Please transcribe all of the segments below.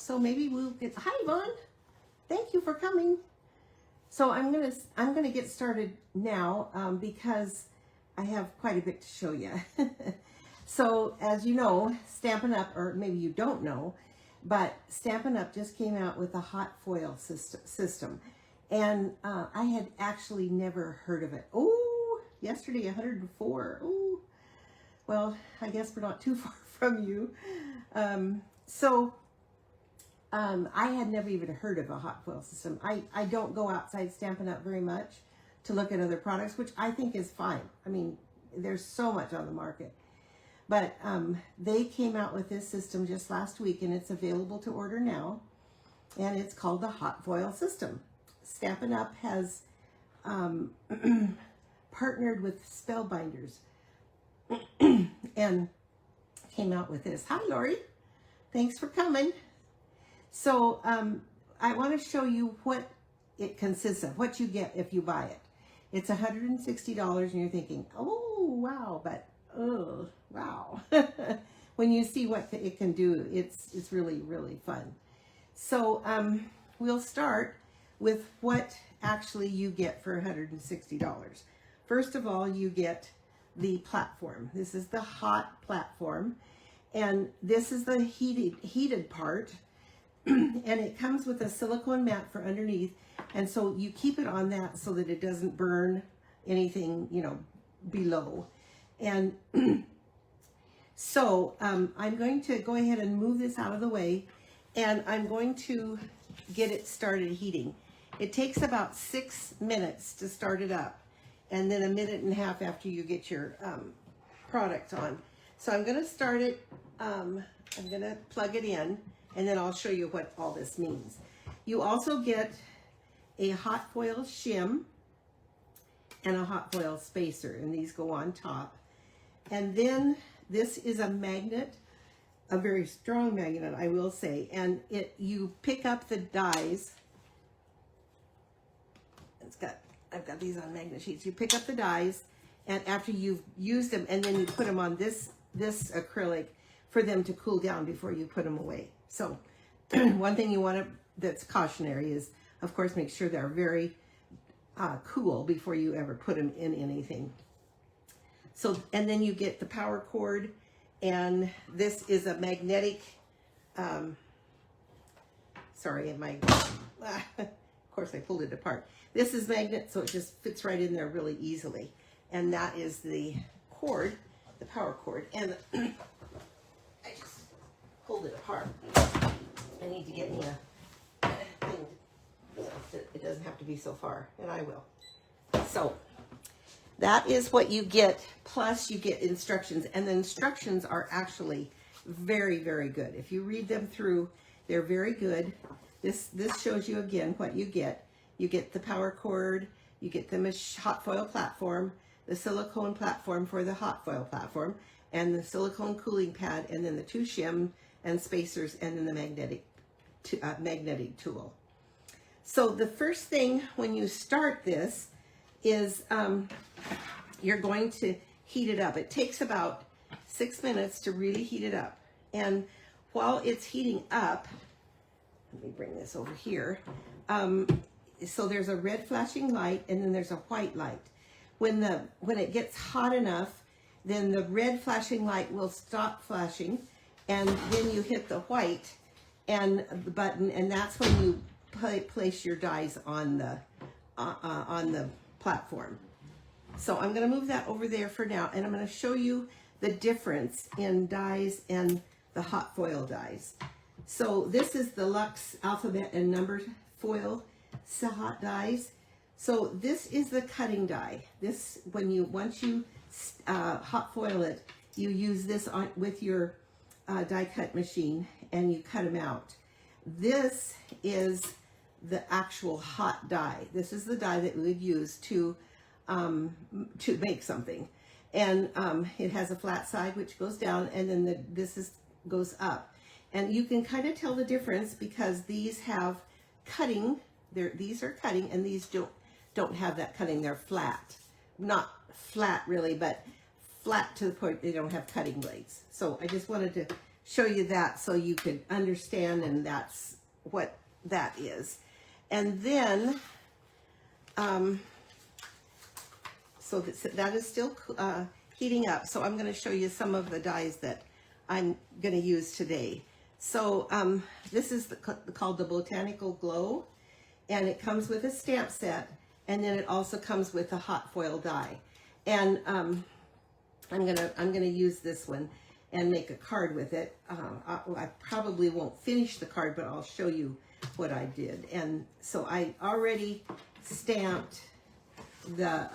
So maybe we'll get, hi Yvonne, thank you for coming. So I'm gonna get started now because I have quite a bit to show you. So as you know, Stampin' Up, or maybe you don't know, but Stampin' Up just came out with a hot foil system. And I had actually never heard of it. Oh, yesterday 104. Oh, well, I guess we're not too far from you. I had never even heard of a hot foil system. I don't go outside Stampin' Up very much to look at other products, which I think is fine. I mean, there's so much on the market. But they came out with this system just last week, and it's available to order now. And it's called the hot foil system. Stampin' Up has partnered with Spellbinders and came out with this. Hi, Lori. Thanks for coming. So I want to show you what it consists of, what you get if you buy it. It's $160, and you're thinking, oh, wow, but, oh, wow. When you see what it can do, it's really, really fun. So we'll start with what actually you get for $160. First of all, you get the platform. This is the hot platform, and this is the heated part, and it comes with a silicone mat for underneath, and so you keep it on that so that it doesn't burn anything, you know, below. And so I'm going to go ahead and move this out of the way, and I'm going to get it started heating. It takes about 6 minutes to start it up, and then 1.5 minutes after you get your product on. So I'm going to start it, I'm going to plug it in, and then I'll show you what all this means. You also get a hot foil shim and a hot foil spacer, and these go on top. And then this is a magnet, a very strong magnet, I will say, and you pick up the dies. I've got these on magnet sheets. You pick up the dies, and after you've used them, and then you put them on this acrylic for them to cool down before you put them away. So one thing you want to, that's cautionary, is of course make sure they're very cool before you ever put them in anything. So, and then you get the power cord, and this is a magnetic, sorry, of course I pulled it apart. This is magnet, so it just fits right in there really easily. And that is the cord, the power cord. And I just pulled it apart. I need to get me a thing so that it doesn't have to be so far, and I will. So that is what you get, plus you get instructions, and the instructions are actually very, very good. If you read them through, they're very good. This shows you again what you get. You get the power cord, you get the hot foil platform, the silicone platform for the hot foil platform, and the silicone cooling pad, and then the 2 shim and spacers, and then the magnetic tool. So the first thing when you start this is you're going to heat it up. It takes about 6 minutes to really heat it up. And while it's heating up, let me bring this over here. So there's a red flashing light, and then there's a white light. When it gets hot enough, then the red flashing light will stop flashing, and then you hit the white and the button, and that's when you place your dies on the platform. So I'm going to move that over there for now, and I'm going to show you the difference in dies and the hot foil dies. So this is the Luxe alphabet and number foil hot dies. So this is the cutting die. This, once you hot foil it, you use this on with your die cut machine, and you cut them out. This is the actual hot die. This is the die that we would use to make something, and it has a flat side which goes down, and then goes up, and you can kind of tell the difference because these have cutting. These are cutting, and these don't have that cutting. They're flat, not flat really, but flat to the point they don't have cutting blades. So I just wanted to show you that so you could understand, and that's what that is. And then, so that is still heating up. So I'm going to show you some of the dies that I'm going to use today. So this is called the Botanical Glow, and it comes with a stamp set, and then it also comes with a hot foil die. And I'm gonna use this one and make a card with it. I probably won't finish the card, but I'll show you what I did. And so I already stamped the,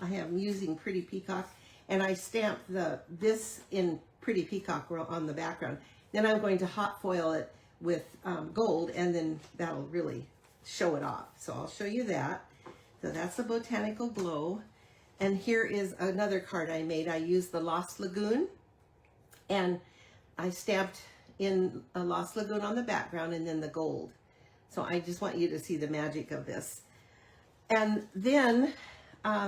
I am using Pretty Peacock, and I stamped this in Pretty Peacock on the background. Then I'm going to hot foil it with gold, and then that'll really show it off. So I'll show you that. So that's the Botanical Glow. And here is another card I made. I used the Lost Lagoon, and I stamped in a Lost Lagoon on the background and then the gold. So I just want you to see the magic of this. And then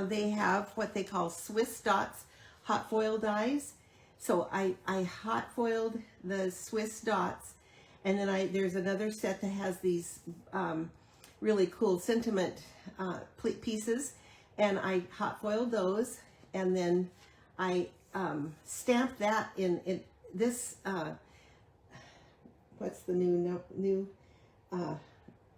they have what they call Swiss Dots hot foil dies. So I hot foiled the Swiss Dots, and then there's another set that has these really cool sentiment pieces, and I hot foiled those, and then I stamped that in this, what's the new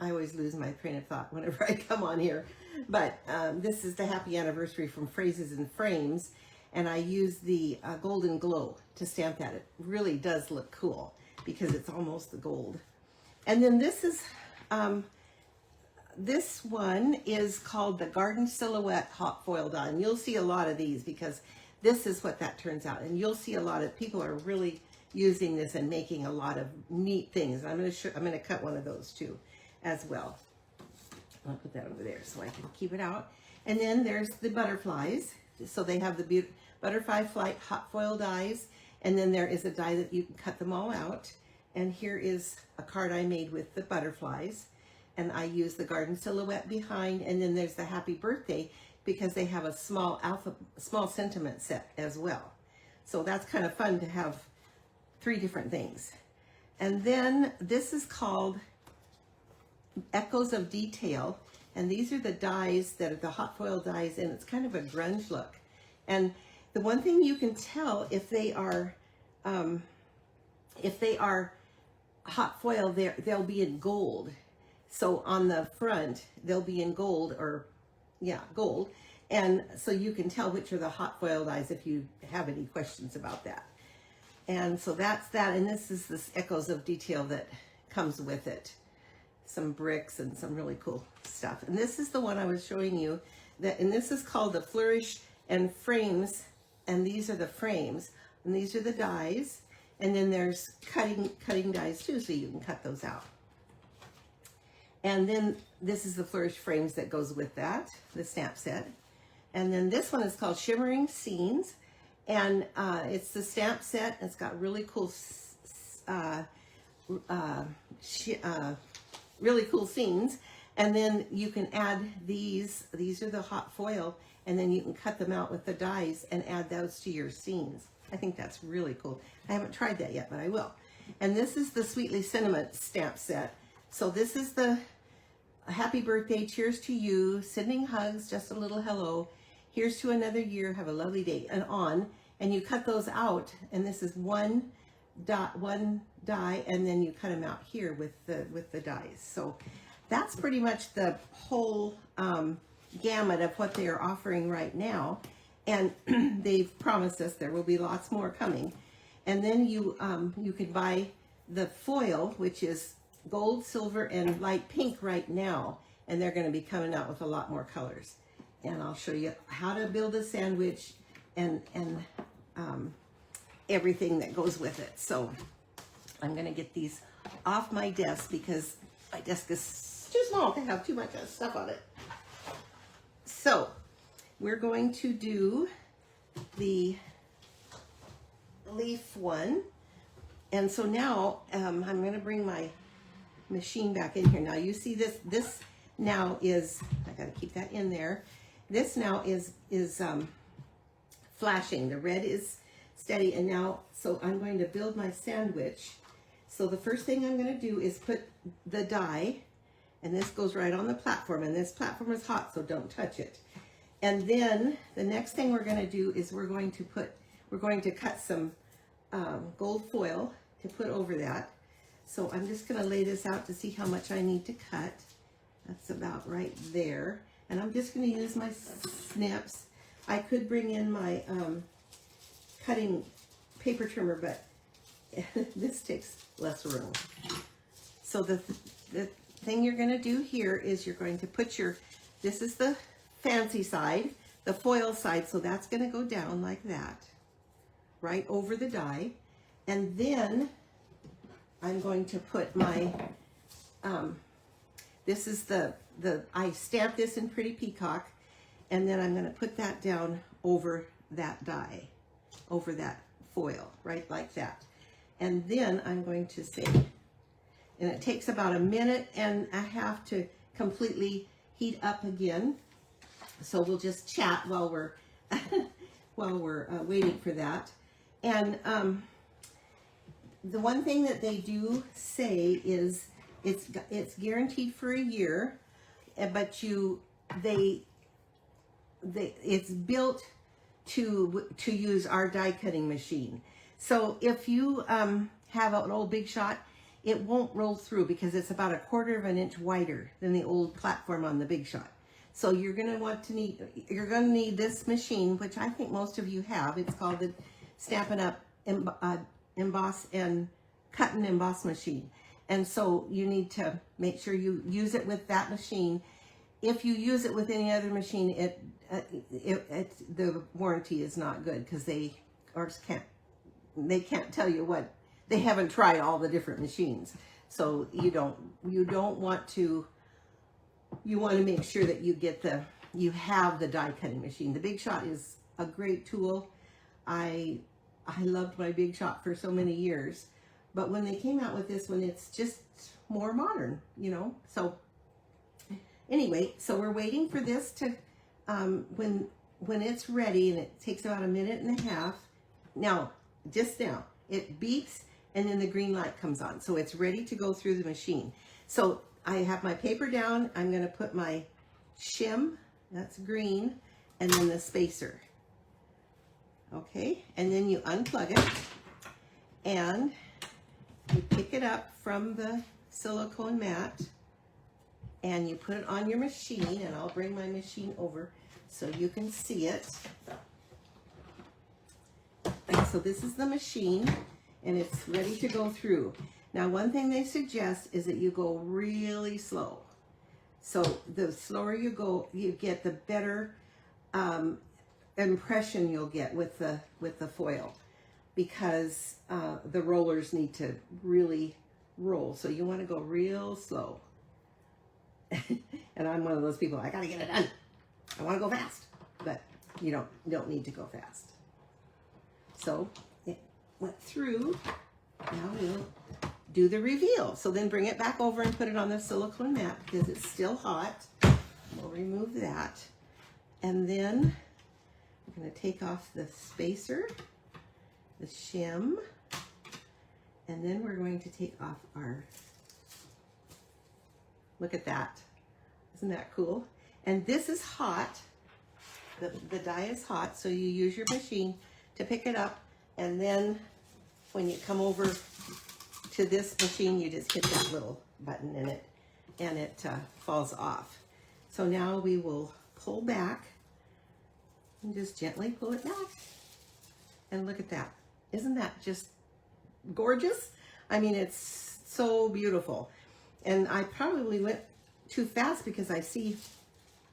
I always lose my train of thought whenever I come on here, but this is the Happy Anniversary from Phrases and Frames, and I use the Golden Glow to stamp that. It really does look cool because it's almost the gold. And then this is this one is called the Garden Silhouette Hot Foil Die, and you'll see a lot of these because this is what that turns out. And you'll see a lot of people are really using this and making a lot of neat things. I'm going to cut one of those too, as well. I'll put that over there so I can keep it out. And then there's the butterflies. So they have the Butterfly Flight Hot Foil dies, and then there is a die that you can cut them all out. And here is a card I made with the butterflies. And I use the Garden Silhouette behind, and then there's the Happy Birthday because they have a small sentiment set as well. So that's kind of fun to have 3 different things. And then this is called Echoes of Detail, and these are the dies that are the hot foil dies, and it's kind of a grunge look. And the one thing you can tell if they are hot foil, they'll be in gold. So on the front, they'll be in gold, or yeah, gold. And so you can tell which are the hot foil dies if you have any questions about that. And so that's that. And this is this Echoes of Detail that comes with it. Some bricks and some really cool stuff. And this is the one I was showing you, and this is called the Flourish and Frames. And these are the frames, and these are the dies. And then there's cutting dies too, so you can cut those out. And then this is the Flourish Frames that goes with that, the stamp set. And then this one is called Shimmering Scenes. And it's the stamp set. It's got really cool, really cool scenes. And then you can add these are the hot foil, and then you can cut them out with the dies and add those to your scenes. I think that's really cool. I haven't tried that yet, but I will. And this is the Sweetly Sentiment stamp set. So this is the Happy Birthday, Cheers to You, Sending Hugs, Just a Little Hello, Here's to Another Year, Have a Lovely Day, and on. And you cut those out, and this is one die, and then you cut them out here with the dies. So that's pretty much the whole gamut of what they are offering right now. And they've promised us there will be lots more coming. And then you can buy the foil, which is gold, silver, and light pink right now. And they're going to be coming out with a lot more colors. And I'll show you how to build a sandwich and everything that goes with it. So I'm going to get these off my desk because my desk is too small to have too much stuff on it. So we're going to do the leaf one. And so now I'm going to bring my machine back in here. Now you see this now is, I got to keep that in there. This now is flashing. The red is steady. And now, so I'm going to build my sandwich. So the first thing I'm going to do is put the die, and this goes right on the platform, and this platform is hot, so don't touch it. And then the next thing we're going to do is we're going to cut some gold foil to put over that. So I'm just going to lay this out to see how much I need to cut. That's about right there. And I'm just going to use my snips. I could bring in my cutting paper trimmer, but this takes less room. So the thing you're going to do here is you're going to put this is the fancy side, the foil side, so that's going to go down like that, right over the die. And then I'm going to put my, this is I stamped this in Pretty Peacock, and then I'm going to put that down over that die, over that foil, right like that. And then I'm going to say, and it takes about 1.5 minutes to completely heat up again. So we'll just chat while we're waiting for that. And the one thing that they do say is it's guaranteed for a year, but it's built to use our die cutting machine. So if you have an old Big Shot, it won't roll through because it's about 1/4 inch wider than the old platform on the Big Shot. So you're going to need this machine, which I think most of you have. It's called the Stampin' Up! Emboss and Cut and Emboss machine. And so you need to make sure you use it with that machine. If you use it with any other machine, the warranty is not good because they can't tell you what, they haven't tried all the different machines. So you want to make sure that you have the die cutting machine. The Big Shot is a great tool. I loved my Big Shot for so many years, but when they came out with this one, it's just more modern, So anyway, so we're waiting for this to, when it's ready, and it takes about 1.5 minutes. Now, it beeps, and then the green light comes on. So it's ready to go through the machine. So I have my paper down. I'm going to put my shim, that's green, and then the spacer. Okay, and then you unplug it, and you pick it up from the silicone mat, and you put it on your machine, and I'll bring my machine over so you can see it. So this is the machine, and it's ready to go through. Now, one thing they suggest is that you go really slow. So the slower you go, you get the better impression you'll get with the foil, because the rollers need to really roll. So you want to go real slow. And I'm one of those people, I gotta get it done. I want to go fast, but you don't need to go fast. So it went through. Now we'll do the reveal. So then bring it back over and put it on the silicone mat because it's still hot. We'll remove that. And then we're going to take off the spacer, the shim, and then we're going to take off look at that. Isn't that cool? And this is hot. The die is hot, so you use your machine to pick it up, and then when you come over to this machine, you just hit that little button in it, and it falls off. So now we will pull back and just gently pull it back. And look at that. Isn't that just gorgeous? I mean, it's so beautiful. And I probably went too fast because I see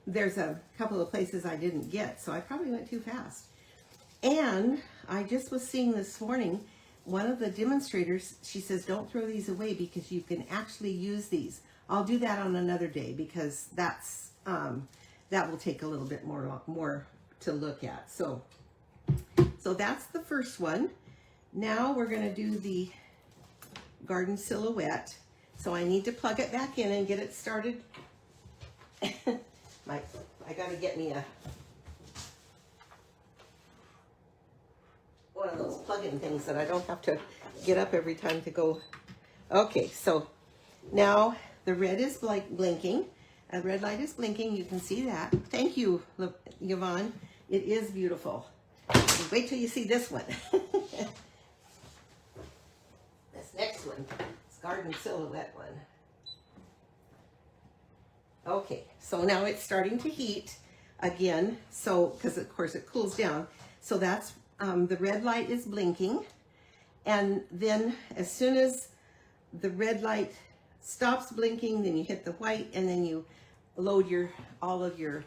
there's a couple of places I didn't get, so I probably went too fast. And I just was seeing this morning, one of the demonstrators, she says, don't throw these away because you can actually use these. I'll do that on another day because that will take a little bit more to look at. So that's the first one. Now we're going to do the garden silhouette. So I need to plug it back in and get it started. I got to get me one of those plug-in things that I don't have to get up every time to go. Okay, so now the red is blinking. A red light is blinking. You can see that. Thank you, Yvonne. It is beautiful. Wait till you see this one. This next one, it's Garden Silhouette one. Okay, so now it's starting to heat again. So, because of course it cools down. So that's, the red light is blinking. And then as soon as the red light stops blinking, then you hit the white and then you load all of your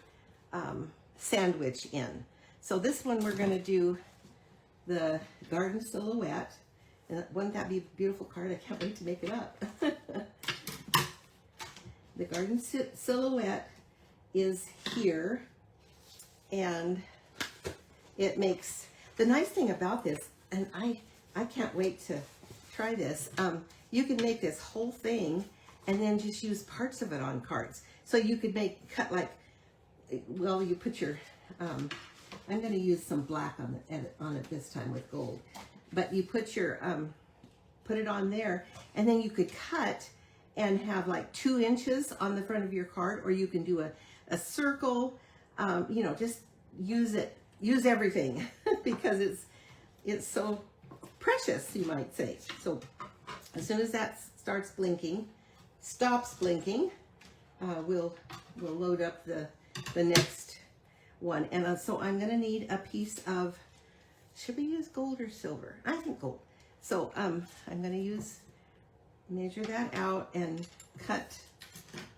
sandwich in. So this one we're going to do the Garden Silhouette. And wouldn't that be a beautiful card? I can't wait to make it up. The Garden Silhouette is here, and it makes, the nice thing about this, and I can't wait to try this, you can make this whole thing and then just use parts of it on cards. So you could cut like, well, you put your, I'm going to use some black on it this time with gold. But you put your, put it on there, and then you could cut and have like 2 inches on the front of your card, or you can do a circle, you know, just use everything because it's so precious, you might say. So as soon as that starts blinking, stops blinking, we'll load up the next one. And so I'm going to need a piece of, should we use gold or silver? I think gold. So I'm going to measure that out and cut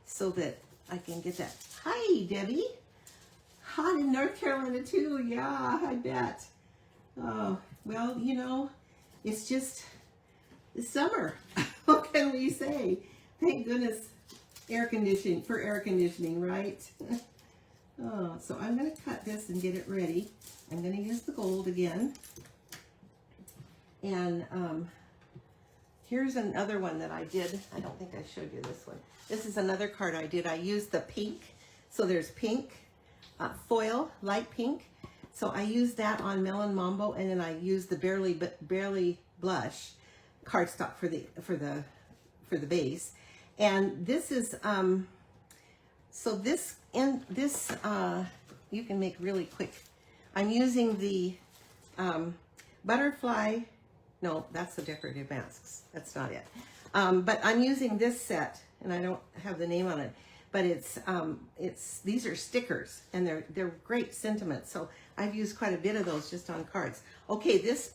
so that I can get that. Hi, Debbie. Hot in North Carolina too. Yeah, I bet. Oh, well, you know, it's just summer. What can we say? Thank goodness air conditioning, right? Oh, so I'm going to cut this and get it ready. I'm going to use the gold again. And here's another one that I did. I don't think I showed you this one. This is another card I did. I used the pink. So there's pink, foil, light pink. So I used that on Melon Mambo, and then I used the Barely Blush cardstock for the base. And this is so this you can make really quick. I'm using the butterfly. No, that's the decorative masks. That's not it. But I'm using this set, and I don't have the name on it. But these are stickers, and they're great sentiments. So I've used quite a bit of those just on cards. Okay, this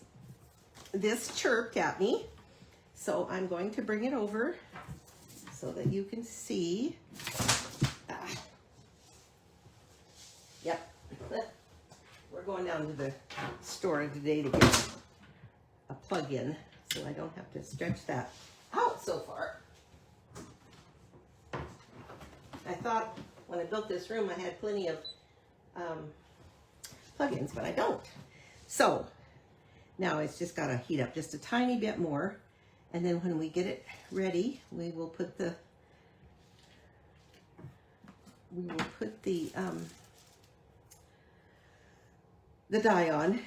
chirped at me, so I'm going to bring it over so that you can see. Yep, we're going down to the store today to get a plug-in, so I don't have to stretch that out so far. I thought when I built this room I had plenty of plug-ins, but I don't. So now it's just got to heat up just a tiny bit more, and then when we get it ready, we will put the dye on.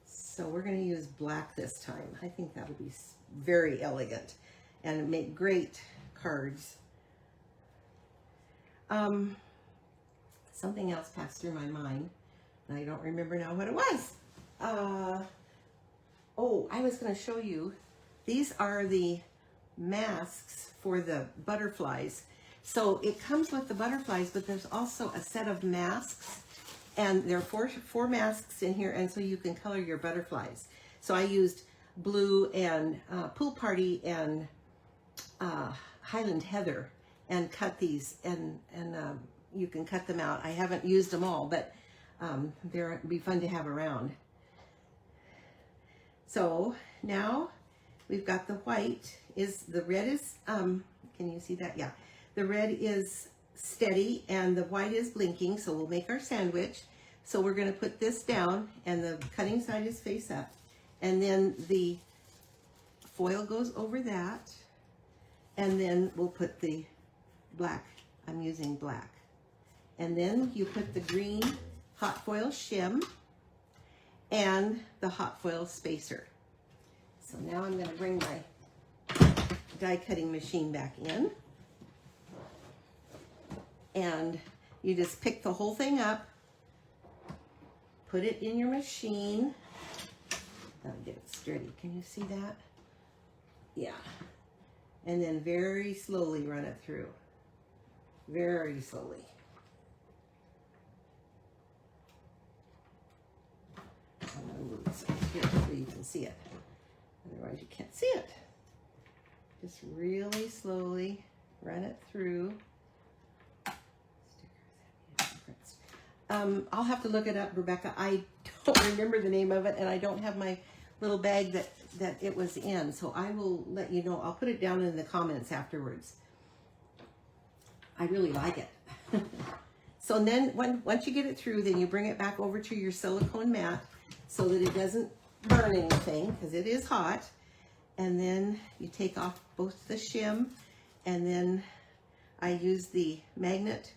So we're going to use black this time. I think that'll be very elegant and make great cards. Something else passed through my mind, and I don't remember now what it was. Oh, I was going to show you. These are the masks for the butterflies. So it comes with the butterflies, but there's also a set of masks, and there are four masks in here, and so you can color your butterflies. So I used blue and Pool Party and Highland Heather and cut these, and you can cut them out. I haven't used them all, but they'll be fun to have around. So now we've got the white. The red is, can you see that? Yeah. The red is steady and the white is blinking, so we'll make our sandwich. So we're going to put this down, and the cutting side is face up. And then the foil goes over that. And then we'll put the black. I'm using black. And then you put the green hot foil shim. and the hot foil spacer. So now I'm going to bring my die cutting machine back in. And you just pick the whole thing up, put it in your machine. Gotta get it sturdy. Can you see that? Yeah. And then very slowly run it through. Very slowly. I'm gonna move this over here so you can see it. Otherwise you can't see it. Just really slowly run it through. I'll have to look it up, Rebecca. I don't remember the name of it, and I don't have my little bag that it was in, so I will let you know. I'll put it down in the comments afterwards. I really like it. So then once you get it through, then you bring it back over to your silicone mat so that it doesn't burn anything, because it is hot. And then you take off both the shim, and then I use the magnet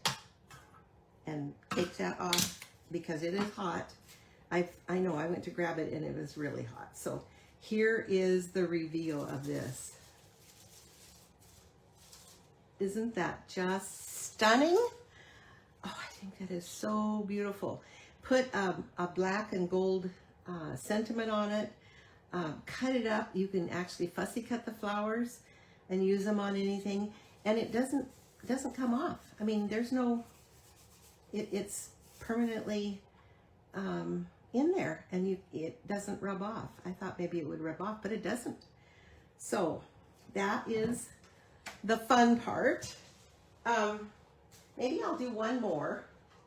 and take that off because it is hot. I know I went to grab it and it was really hot. So here is the reveal of this. Isn't that just stunning? Oh, I think that is so beautiful. Put a black and gold sentiment on it. Cut it up. You can actually fussy cut the flowers and use them on anything, and it doesn't come off. I mean, there's no. It's permanently in there, and it doesn't rub off. I thought maybe it would rub off, but it doesn't. So that is the fun part. Maybe I'll do one more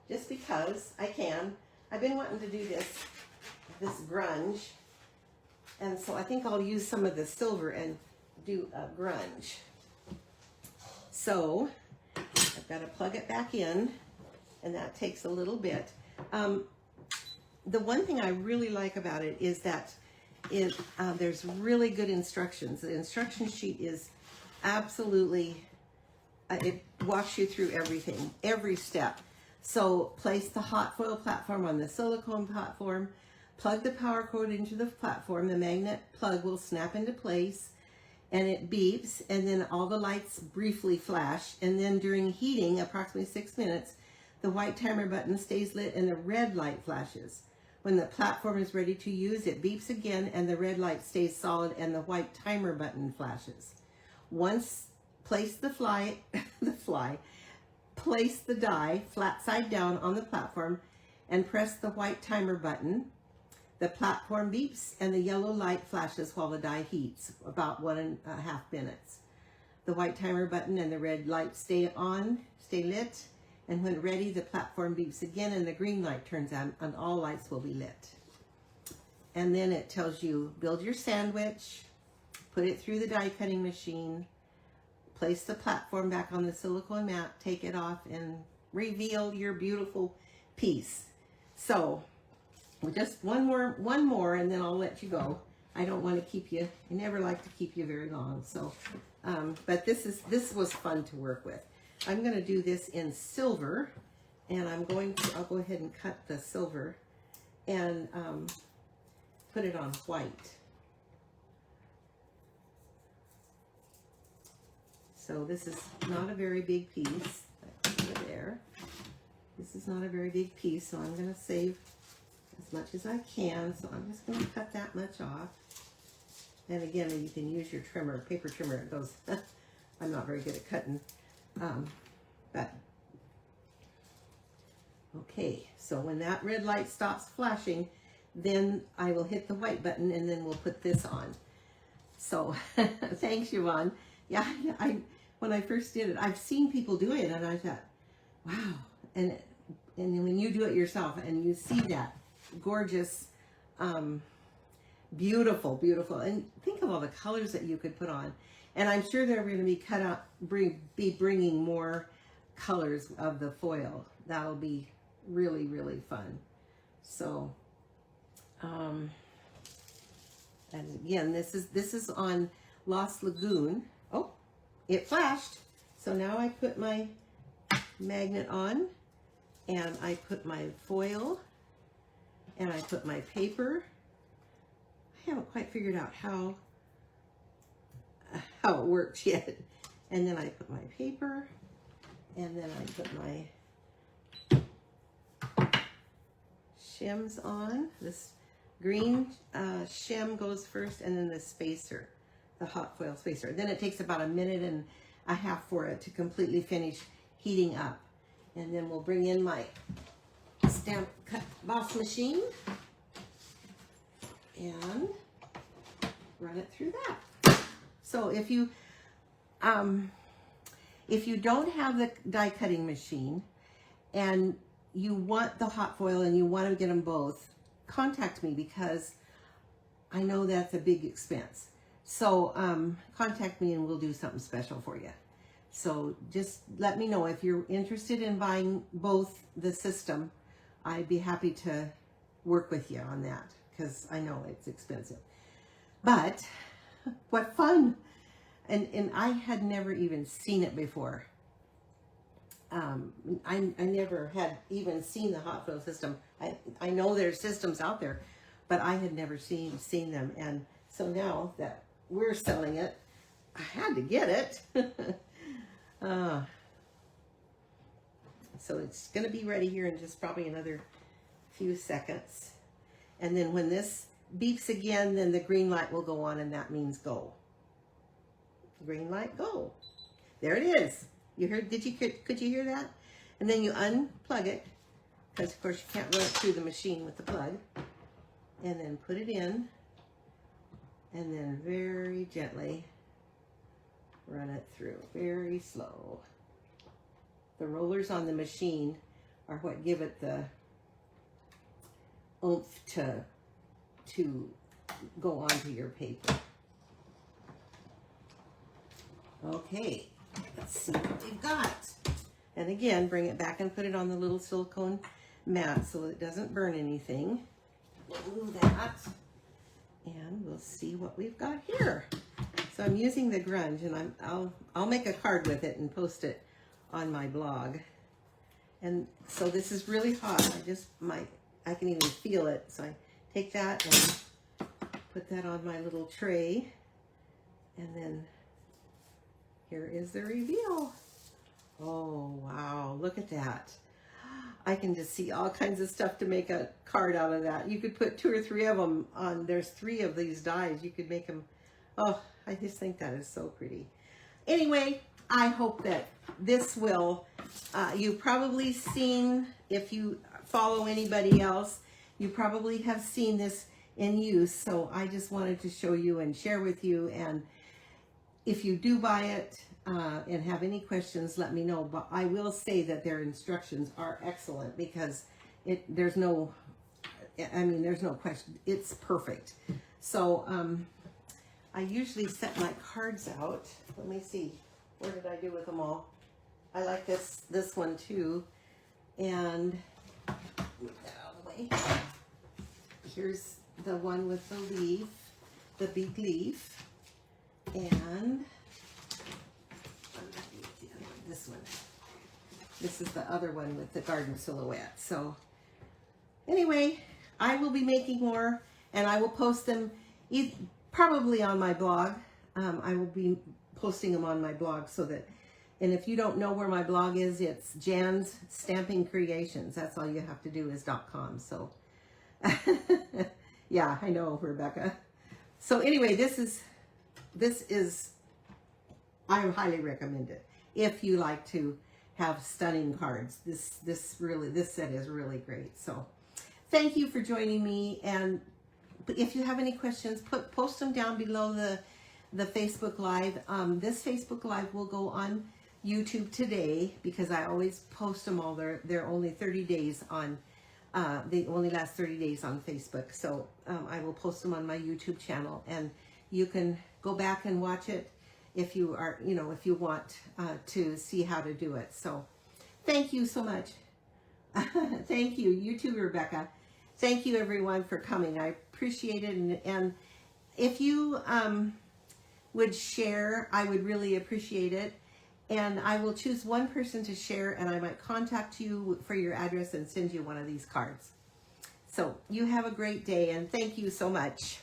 just because I can. I've been wanting to do this grunge, and so I think I'll use some of the silver and do a grunge. So I've got to plug it back in, and that takes a little bit. The one thing I really like about it is that there's really good instructions. The instruction sheet is absolutely, it walks you through everything, every step. So place the hot foil platform on the silicone platform, plug the power cord into the platform, the magnet plug will snap into place, and it beeps, and then all the lights briefly flash, and then during heating, approximately 6 minutes, the white timer button stays lit and the red light flashes. When the platform is ready to use, it beeps again and the red light stays solid and the white timer button flashes. Once place place the die flat side down on the platform and press the white timer button. The platform beeps and the yellow light flashes while the die heats, about 1.5 minutes. The white timer button and the red light stay lit. And when ready, the platform beeps again and the green light turns on and all lights will be lit. And then it tells you, build your sandwich, put it through the die cutting machine, place the platform back on the silicone mat, take it off, and reveal your beautiful piece. So, just one more, and then I'll let you go. I don't want to keep you, I never like to keep you very long. So, but this was fun to work with. I'm going to do this in silver, and I'll go ahead and cut the silver and put it on white. So this is not a very big piece. There. This is not a very big piece, so I'm going to save as much as I can. So I'm just going to cut that much off. And again, you can use your trimmer, paper trimmer. It goes. I'm not very good at cutting. But okay, so when that red light stops flashing, then I will hit the white button and then we'll put this on. So thanks, Yvonne. Yeah, when I first did it, I've seen people do it and I thought, wow. And when you do it yourself and you see that gorgeous, beautiful, and think of all the colors that you could put on. And I'm sure they're going to be cut out, be bringing more colors of the foil. That'll be really, really fun. So, and again, this is on Lost Lagoon. Oh, it flashed. So now I put my magnet on, and I put my foil and I put my paper. I haven't quite figured out how it works yet. And then I put my paper, and then I put my shims on. This green shim goes first, and then the spacer, the hot foil spacer. Then it takes about 1.5 minutes for it to completely finish heating up. And then we'll bring in my stamp cut boss machine and run it through that. So if you don't have the die cutting machine and you want the hot foil and you want to get them both, contact me, because I know that's a big expense. So contact me and we'll do something special for you. So just let me know if you're interested in buying both the system. I'd be happy to work with you on that, because I know it's expensive. But what fun! And I had never even seen it before. I never had even seen the hot foil system. I know there's systems out there, but I had never seen them. And so now that we're selling it, I had to get it. So it's going to be ready here in just probably another few seconds. And then when this beeps again, then the green light will go on, and that means go. Green light, go. There it is. You heard? Could you hear that? And then you unplug it, because of course you can't run it through the machine with the plug. And then put it in, and then very gently run it through, very slow. The rollers on the machine are what give it the oomph to go onto your paper. Okay, let's see what we've got. And again, bring it back and put it on the little silicone mat so it doesn't burn anything. Glue that, and we'll see what we've got here. So I'm using the grunge, and I'll make a card with it and post it on my blog. And so this is really hot. I can even feel it. So I take that and put that on my little tray, and then here is the reveal. Oh wow, look at that. I can just see all kinds of stuff to make a card out of that. You could put 2 or 3 of them on. There's 3 of these dies. You could make them. Oh, I just think that is so pretty. Anyway, I hope that this will, you've probably seen, if you follow anybody else, you probably have seen this in use. So I just wanted to show you and share with you. And if you do buy it and have any questions, let me know. But I will say that their instructions are excellent, because there's no question. It's perfect. So I usually set my cards out. Let me see. What did I do with them all? I like this one too. And move that out of the way. Here's the one with the leaf, the big leaf. And this one. This is the other one with the garden silhouette. So anyway, I will be making more, and I will post them probably on my blog. I will be posting them on my blog, so that, and if you don't know where my blog is, it's Jan's Stamping Creations. That's all you have to do is .com. So yeah, I know, Rebecca. So anyway, this is I highly recommend it if you like to have stunning cards. This set is really great. So thank you for joining me, and if you have any questions, post them down below the Facebook Live. This Facebook Live will go on YouTube today, because I always post them all. They're only 30 days on, they only last 30 days on Facebook. So I will post them on my YouTube channel, and you can go back and watch it if you are, if you want to see how to do it. So thank you so much. Thank you. You too, Rebecca. Thank you everyone for coming. I appreciate it. And if you would share, I would really appreciate it. And I will choose one person to share, and I might contact you for your address and send you one of these cards. So you have a great day, and thank you so much.